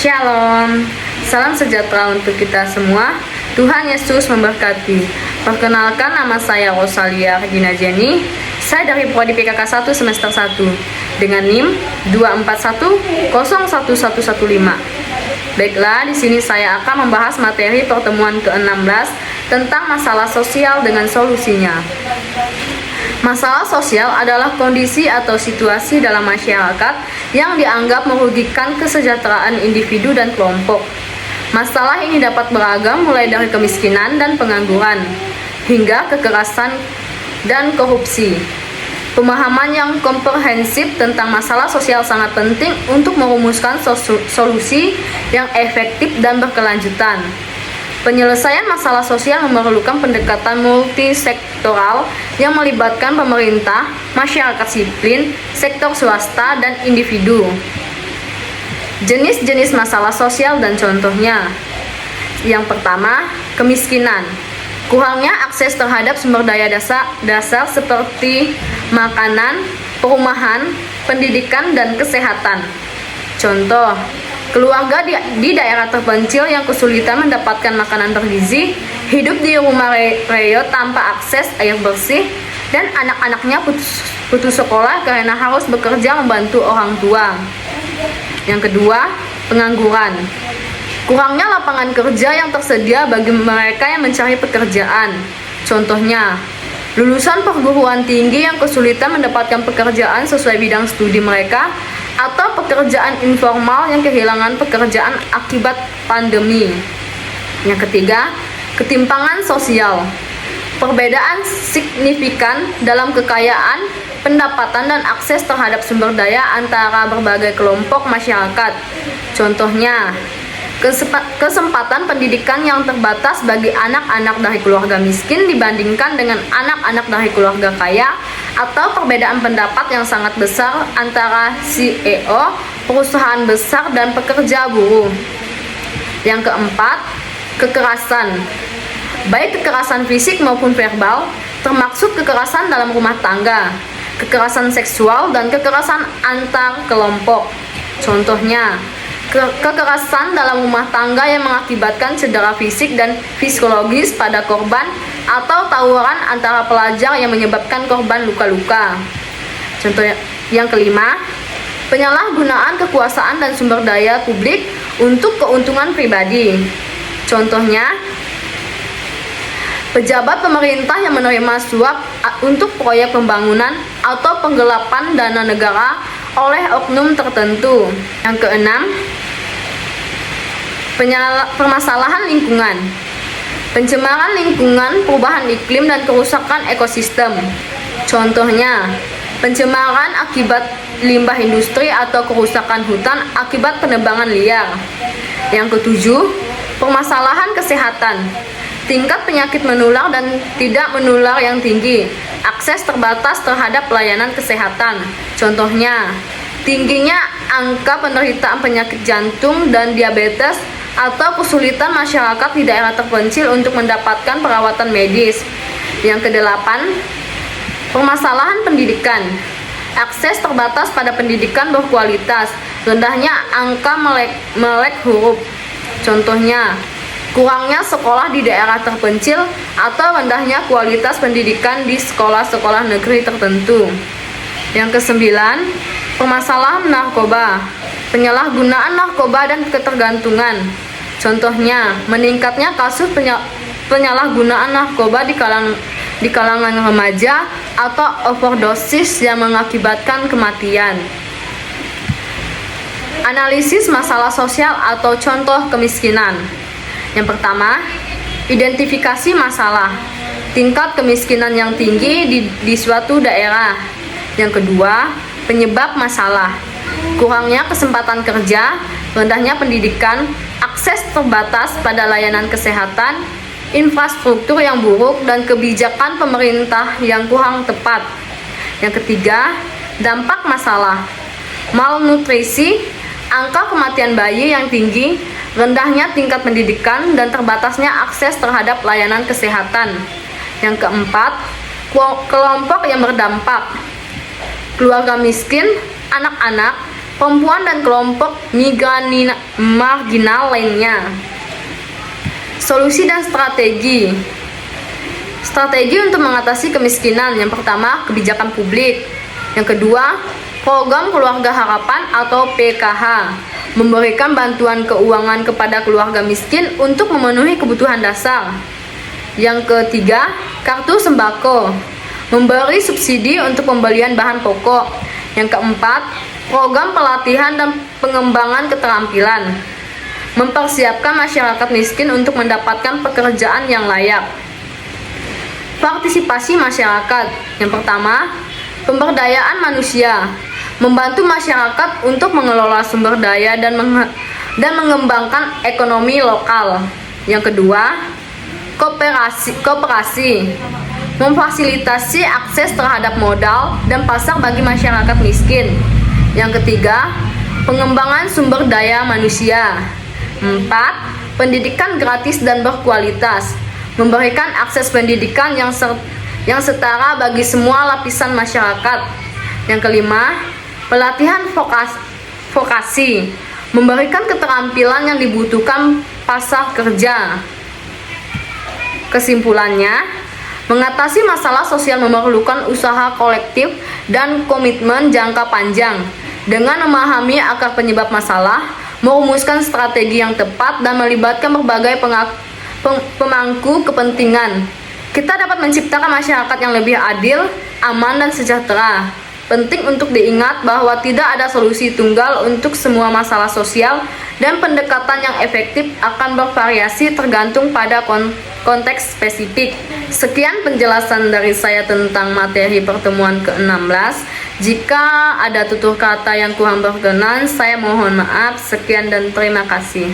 Shalom, salam sejahtera untuk kita semua. Tuhan Yesus memberkati. Perkenalkan, nama saya Rosalia Regina Jenny. Saya dari Prodi PKK 1 semester 1 dengan NIM 241011115. Baiklah, di sini saya akan membahas materi pertemuan ke-16 tentang masalah sosial dengan solusinya. Masalah sosial adalah kondisi atau situasi dalam masyarakat yang dianggap merugikan kesejahteraan individu dan kelompok. Masalah ini dapat beragam, mulai dari kemiskinan dan pengangguran hingga kekerasan dan korupsi. Pemahaman yang komprehensif tentang masalah sosial sangat penting untuk merumuskan solusi yang efektif dan berkelanjutan. Penyelesaian masalah sosial memerlukan pendekatan multisektoral yang melibatkan pemerintah, masyarakat sipil, sektor swasta, dan individu. Jenis-jenis masalah sosial dan contohnya. Yang pertama, kemiskinan. Kurangnya akses terhadap sumber daya dasar seperti makanan, perumahan, pendidikan, dan kesehatan. Contoh, keluarga di daerah terpencil yang kesulitan mendapatkan makanan bergizi, hidup di rumah reot tanpa akses air bersih, dan anak-anaknya putus sekolah karena harus bekerja membantu orang tua. Yang kedua, pengangguran. Kurangnya lapangan kerja yang tersedia bagi mereka yang mencari pekerjaan. Contohnya, lulusan perguruan tinggi yang kesulitan mendapatkan pekerjaan sesuai bidang studi mereka, atau pekerjaan informal yang kehilangan pekerjaan akibat pandemi. Yang ketiga, ketimpangan sosial. Perbedaan signifikan dalam kekayaan, pendapatan, dan akses terhadap sumber daya antara berbagai kelompok masyarakat. Contohnya, kesempatan pendidikan yang terbatas bagi anak-anak dari keluarga miskin dibandingkan dengan anak-anak dari keluarga kaya, atau perbedaan pendapat yang sangat besar antara CEO, perusahaan besar, dan pekerja buruh. Yang keempat, kekerasan. Baik kekerasan fisik maupun verbal, termasuk kekerasan dalam rumah tangga, kekerasan seksual, dan kekerasan antar kelompok. Contohnya, kekerasan dalam rumah tangga yang mengakibatkan cedera fisik dan psikologis pada korban, atau tawuran antara pelajar yang menyebabkan korban luka-luka. Contoh yang kelima, penyalahgunaan kekuasaan dan sumber daya publik untuk keuntungan pribadi. Contohnya, pejabat pemerintah yang menerima suap untuk proyek pembangunan atau penggelapan dana negara oleh oknum tertentu. Yang keenam, permasalahan lingkungan. Pencemaran lingkungan, perubahan iklim, dan kerusakan ekosistem. Contohnya, pencemaran akibat limbah industri atau kerusakan hutan akibat penebangan liar. Yang ketujuh, permasalahan kesehatan. Tingkat penyakit menular dan tidak menular yang tinggi, akses terbatas terhadap pelayanan kesehatan. Contohnya, tingginya angka penderitaan penyakit jantung dan diabetes, atau kesulitan masyarakat di daerah terpencil untuk mendapatkan perawatan medis. Yang kedelapan, permasalahan pendidikan. Akses terbatas pada pendidikan berkualitas, rendahnya angka melek huruf. Contohnya, kurangnya sekolah di daerah terpencil atau rendahnya kualitas pendidikan di sekolah-sekolah negeri tertentu. Yang kesembilan, permasalahan narkoba. Penyalahgunaan narkoba dan ketergantungan. Contohnya, meningkatnya kasus penyalahgunaan narkoba di kalangan remaja atau overdosis yang mengakibatkan kematian. Analisis masalah sosial atau contoh kemiskinan. Yang pertama, identifikasi masalah. Tingkat kemiskinan yang tinggi di suatu daerah. Yang kedua, penyebab masalah. Kurangnya kesempatan kerja, rendahnya pendidikan, akses terbatas pada layanan kesehatan, infrastruktur yang buruk, dan kebijakan pemerintah yang kurang tepat. Yang ketiga, dampak masalah. Malnutrisi, angka kematian bayi yang tinggi, rendahnya tingkat pendidikan, dan terbatasnya akses terhadap layanan kesehatan. Yang keempat, kelompok yang berdampak. Keluarga miskin, anak-anak, perempuan dan kelompok marginal lainnya. Solusi dan strategi. Strategi untuk mengatasi kemiskinan. Yang pertama, kebijakan publik. Yang kedua, program Keluarga Harapan atau PKH, memberikan bantuan keuangan kepada keluarga miskin untuk memenuhi kebutuhan dasar. Yang ketiga, kartu sembako, memberi subsidi untuk pembelian bahan pokok. Yang keempat, program pelatihan dan pengembangan keterampilan, mempersiapkan masyarakat miskin untuk mendapatkan pekerjaan yang layak. Partisipasi masyarakat. Yang pertama, pemberdayaan manusia, membantu masyarakat untuk mengelola sumber daya dan mengembangkan ekonomi lokal. Yang kedua, kooperasi, memfasilitasi akses terhadap modal dan pasar bagi masyarakat miskin. Yang ketiga, pengembangan sumber daya manusia. 4. Pendidikan gratis dan berkualitas, memberikan akses pendidikan yang setara bagi semua lapisan masyarakat. Yang kelima, pelatihan vokasi, memberikan keterampilan yang dibutuhkan pasar kerja. Kesimpulannya, mengatasi masalah sosial memerlukan usaha kolektif dan komitmen jangka panjang. Dengan memahami akar penyebab masalah, merumuskan strategi yang tepat, dan melibatkan berbagai pemangku kepentingan, kita dapat menciptakan masyarakat yang lebih adil, aman, dan sejahtera. Penting untuk diingat bahwa tidak ada solusi tunggal untuk semua masalah sosial, dan pendekatan yang efektif akan bervariasi tergantung pada konteks spesifik. Sekian penjelasan dari saya tentang materi pertemuan ke-16. Jika ada tutur kata yang kurang berkenan, saya mohon maaf. Sekian dan terima kasih.